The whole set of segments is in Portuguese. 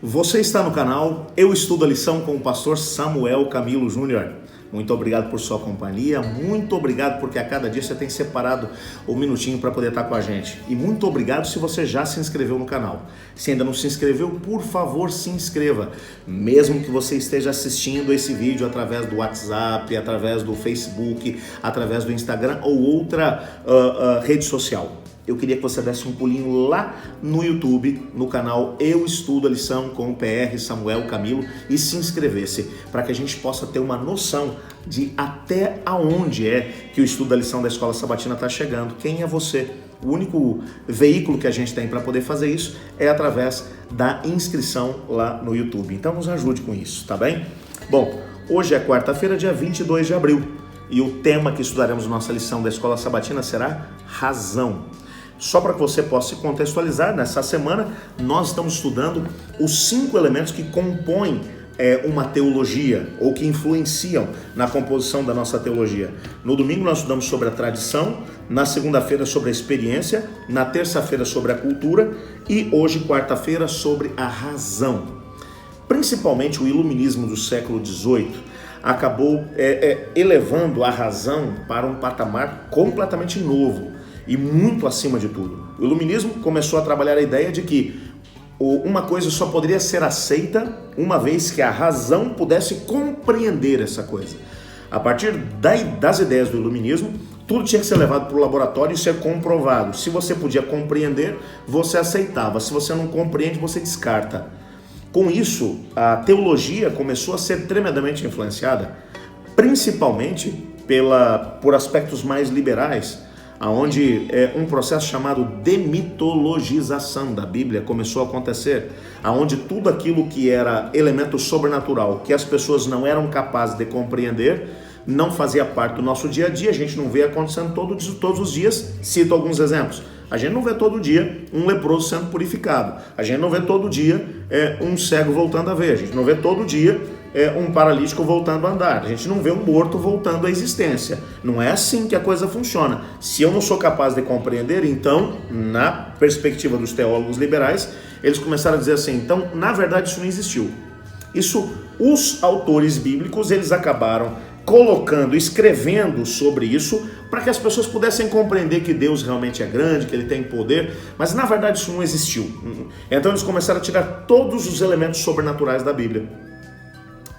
Você está no canal Eu Estudo a Lição com o pastor Samuel Camilo Júnior. Muito obrigado por sua companhia, muito obrigado porque a cada dia você tem separado um minutinho para poder estar com a gente. E muito obrigado se você já se inscreveu no canal. Se ainda não se inscreveu, por favor se inscreva. Mesmo que você esteja assistindo esse vídeo através do WhatsApp, através do Facebook, através do Instagram ou outra rede social. Eu queria que você desse um pulinho lá no YouTube, no canal Eu Estudo a Lição com o PR Samuel Camilo e se inscrevesse, para que a gente possa ter uma noção de até aonde é que o estudo da lição da Escola Sabatina está chegando. Quem é você? O único veículo que a gente tem para poder fazer isso é através da inscrição lá no YouTube. Então nos ajude com isso, tá bem? Bom, hoje é quarta-feira, dia 22 de abril, e o tema que estudaremos na nossa lição da Escola Sabatina será razão. Só para que você possa se contextualizar, nessa semana nós estamos estudando os 5 elementos que compõem uma teologia ou que influenciam na composição da nossa teologia. No domingo nós estudamos sobre a tradição, na segunda-feira sobre a experiência, na terça-feira sobre a cultura e hoje, quarta-feira, sobre a razão. Principalmente o iluminismo do século XVIII acabou elevando a razão para um patamar completamente novo e muito acima de tudo. O iluminismo começou a trabalhar a ideia de que uma coisa só poderia ser aceita uma vez que a razão pudesse compreender essa coisa. A partir das ideias do iluminismo, tudo tinha que ser levado para o laboratório e ser comprovado. Se você podia compreender, você aceitava. Se você não compreende, você descarta. Com isso, a teologia começou a ser tremendamente influenciada, principalmente por aspectos mais liberais, onde um processo chamado demitologização da Bíblia começou a acontecer, onde tudo aquilo que era elemento sobrenatural, que as pessoas não eram capazes de compreender, não fazia parte do nosso dia a dia. A gente não vê acontecendo todos os dias. Cito alguns exemplos. A gente não vê todo dia um leproso sendo purificado. A gente não vê todo dia um cego voltando a ver. A gente não vê todo dia um paralítico voltando a andar. A gente não vê um morto voltando à existência. Não é assim que a coisa funciona. Se eu não sou capaz de compreender, então, na perspectiva dos teólogos liberais, eles começaram a dizer assim, então, na verdade, isso não existiu. Isso, os autores bíblicos, eles acabaram escrevendo sobre isso, para que as pessoas pudessem compreender que Deus realmente é grande, que Ele tem poder, mas na verdade isso não existiu. Então eles começaram a tirar todos os elementos sobrenaturais da Bíblia.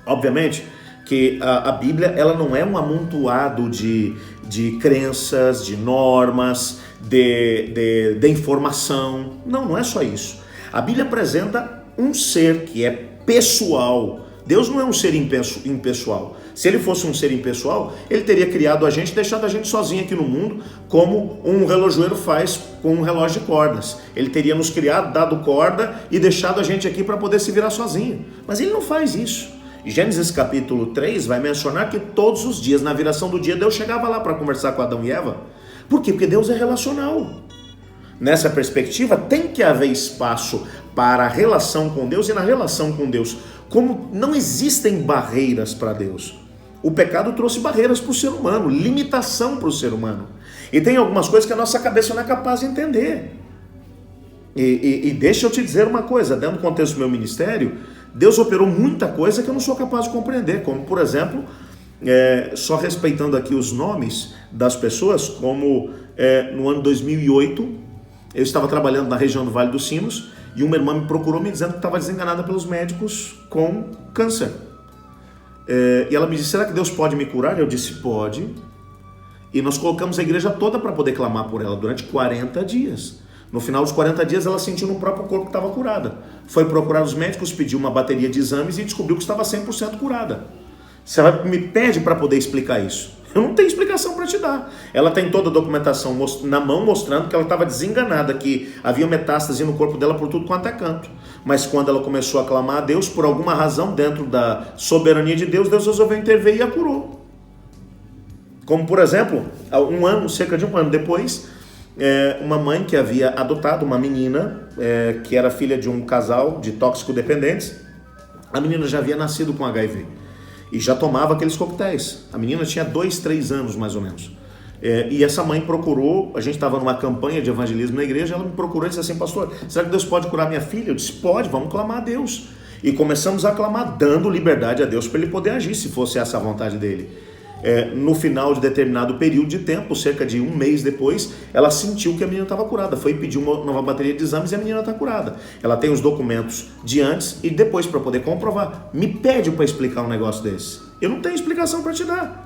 Obviamente que a Bíblia ela não é um amontoado de crenças, de normas, de informação. Não é só isso. A Bíblia apresenta um ser que é pessoal. Deus não é um ser impessoal. Se ele fosse um ser impessoal, ele teria criado a gente e deixado a gente sozinho aqui no mundo, como um relojoeiro faz com um relógio de cordas. Ele teria nos criado, dado corda e deixado a gente aqui para poder se virar sozinho. Mas ele não faz isso. Gênesis capítulo 3 vai mencionar que todos os dias, na viração do dia, Deus chegava lá para conversar com Adão e Eva. Por quê? Porque Deus é relacional. Nessa perspectiva, tem que haver espaço para a relação com Deus, e na relação com Deus, como não existem barreiras para Deus, o pecado trouxe barreiras para o ser humano, limitação para o ser humano. E tem algumas coisas que a nossa cabeça não é capaz de entender. E deixa eu te dizer uma coisa, dentro do contexto do meu ministério, Deus operou muita coisa que eu não sou capaz de compreender, como por exemplo, só respeitando aqui os nomes das pessoas, como no ano 2008, eu estava trabalhando na região do Vale dos Sinos e uma irmã me procurou me dizendo que estava desenganada pelos médicos com câncer. E ela me disse, será que Deus pode me curar? Eu disse, pode. E nós colocamos a igreja toda para poder clamar por ela durante 40 dias. No final dos 40 dias ela sentiu no próprio corpo que estava curada. Foi procurar os médicos, pediu uma bateria de exames e descobriu que estava 100% curada. Você me pede para poder explicar isso. Eu não tenho explicação para te dar. Ela tem toda a documentação na mão mostrando que ela estava desenganada, que havia metástase no corpo dela por tudo quanto é canto. Mas quando ela começou a clamar a Deus, por alguma razão, dentro da soberania de Deus, Deus resolveu intervir e a curou. Como por exemplo, cerca de um ano depois, uma mãe que havia adotado uma menina, que era filha de um casal de tóxico-dependentes, a menina já havia nascido com HIV. E já tomava aqueles coquetéis. A menina tinha 2, 3 anos mais ou menos. E essa mãe procurou, a gente estava numa campanha de evangelismo na igreja, ela me procurou e disse assim, pastor, será que Deus pode curar minha filha? Eu disse, pode, vamos clamar a Deus. E começamos a clamar, dando liberdade a Deus para ele poder agir, se fosse essa a vontade dele. No final de determinado período de tempo, cerca de um mês depois, ela sentiu que a menina estava curada, foi pedir uma nova bateria de exames e a menina está curada. Ela tem os documentos de antes e depois para poder comprovar. Me pede para explicar um negócio desse. Eu não tenho explicação para te dar.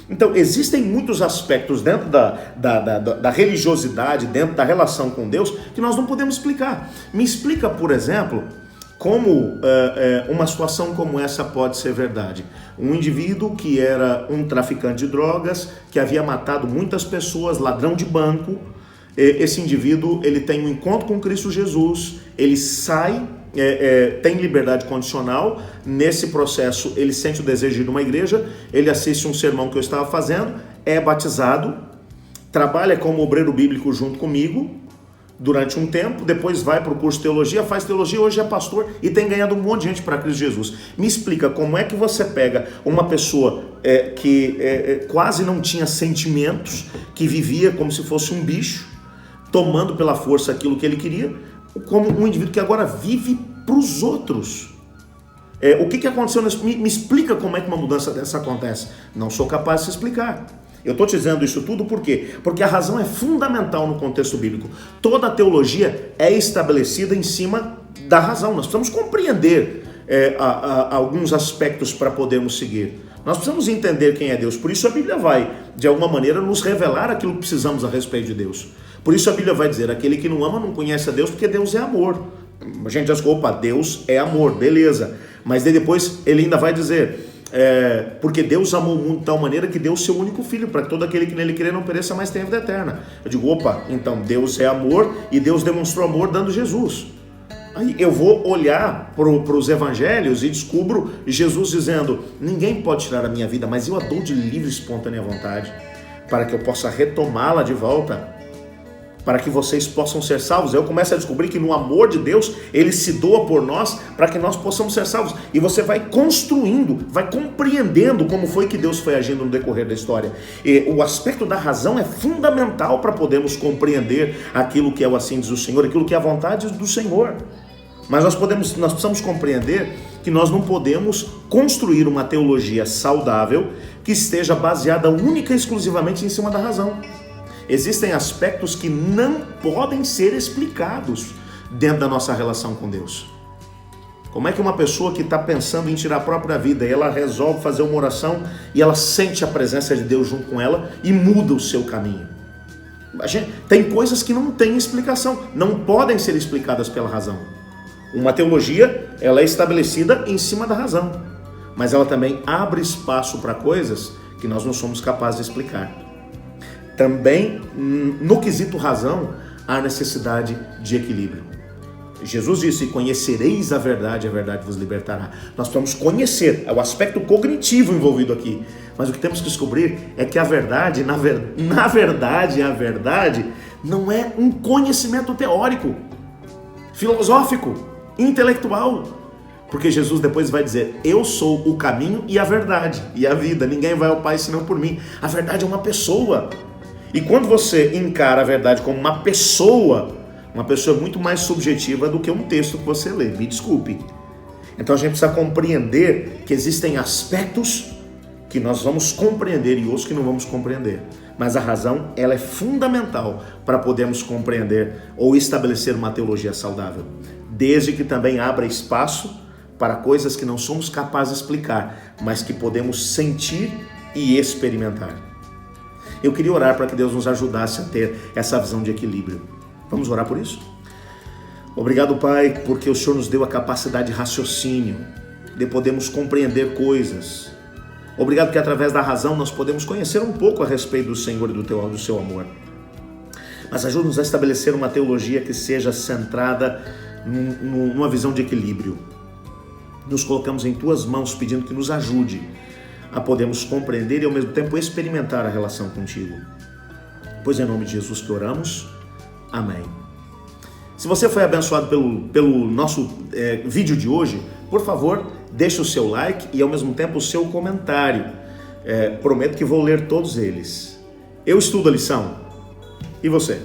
Então, existem muitos aspectos dentro da religiosidade, dentro da relação com Deus, que nós não podemos explicar. Me explica, por exemplo, como uma situação como essa pode ser verdade. Um indivíduo que era um traficante de drogas, que havia matado muitas pessoas, ladrão de banco, esse indivíduo ele tem um encontro com Cristo Jesus, ele sai, tem liberdade condicional, nesse processo ele sente o desejo de ir numa igreja, ele assiste um sermão que eu estava fazendo, é batizado, trabalha como obreiro bíblico junto comigo, durante um tempo, depois vai para o curso de teologia, faz teologia, hoje é pastor e tem ganhado um monte de gente para Cristo Jesus. Me explica como é que você pega uma pessoa que quase não tinha sentimentos, que vivia como se fosse um bicho, tomando pela força aquilo que ele queria, como um indivíduo que agora vive para os outros. O que aconteceu? Me explica como é que uma mudança dessa acontece. Não sou capaz de se explicar. Eu estou te dizendo isso tudo por quê? Porque a razão é fundamental no contexto bíblico. Toda a teologia é estabelecida em cima da razão. Nós precisamos compreender alguns aspectos para podermos seguir. Nós precisamos entender quem é Deus. Por isso a Bíblia vai, de alguma maneira, nos revelar aquilo que precisamos a respeito de Deus. Por isso a Bíblia vai dizer, aquele que não ama não conhece a Deus, porque Deus é amor. A gente já escuta, opa, Deus é amor, beleza. Mas daí depois ele ainda vai dizer... porque Deus amou o mundo de tal maneira que deu o seu único filho, para que todo aquele que nele crer não pereça, mas tenha vida eterna. Eu digo, opa, então Deus é amor e Deus demonstrou amor dando Jesus. Aí eu vou olhar para os evangelhos e descubro Jesus dizendo, ninguém pode tirar a minha vida, mas eu a dou de livre e espontânea vontade, para que eu possa retomá-la de volta, para que vocês possam ser salvos. Eu começo a descobrir que no amor de Deus, Ele se doa por nós, para que nós possamos ser salvos. E você vai construindo, vai compreendendo como foi que Deus foi agindo no decorrer da história. E o aspecto da razão é fundamental para podermos compreender aquilo que é o assim diz o Senhor, aquilo que é a vontade do Senhor. Mas nós precisamos compreender que nós não podemos construir uma teologia saudável que esteja baseada única e exclusivamente em cima da razão. Existem aspectos que não podem ser explicados dentro da nossa relação com Deus. Como é que uma pessoa que está pensando em tirar a própria vida e ela resolve fazer uma oração e ela sente a presença de Deus junto com ela e muda o seu caminho? Tem coisas que não têm explicação, não podem ser explicadas pela razão. Uma teologia, ela é estabelecida em cima da razão, mas ela também abre espaço para coisas que nós não somos capazes de explicar. Também, no quesito razão, há necessidade de equilíbrio. Jesus disse, conhecereis a verdade vos libertará. Nós precisamos conhecer, é o aspecto cognitivo envolvido aqui. Mas o que temos que descobrir é que a verdade, na verdade, a verdade não é um conhecimento teórico, filosófico, intelectual. Porque Jesus depois vai dizer, eu sou o caminho e a verdade e a vida. Ninguém vai ao Pai senão por mim. A verdade é uma pessoa. E quando você encara a verdade como uma pessoa é muito mais subjetiva do que um texto que você lê, me desculpe. Então a gente precisa compreender que existem aspectos que nós vamos compreender e outros que não vamos compreender. Mas a razão, ela é fundamental para podermos compreender ou estabelecer uma teologia saudável. Desde que também abra espaço para coisas que não somos capazes de explicar, mas que podemos sentir e experimentar. Eu queria orar para que Deus nos ajudasse a ter essa visão de equilíbrio. Vamos orar por isso? Obrigado, Pai, porque o Senhor nos deu a capacidade de raciocínio, de podermos compreender coisas. Obrigado que através da razão nós podemos conhecer um pouco a respeito do Senhor e do seu amor. Mas ajuda-nos a estabelecer uma teologia que seja centrada numa visão de equilíbrio. Nos colocamos em Tuas mãos pedindo que nos ajude a podermos compreender e ao mesmo tempo experimentar a relação contigo. Pois é em nome de Jesus que oramos. Amém. Se você foi abençoado pelo nosso vídeo de hoje, por favor, deixe o seu like e ao mesmo tempo o seu comentário. Prometo que vou ler todos eles. Eu estudo a lição. E você?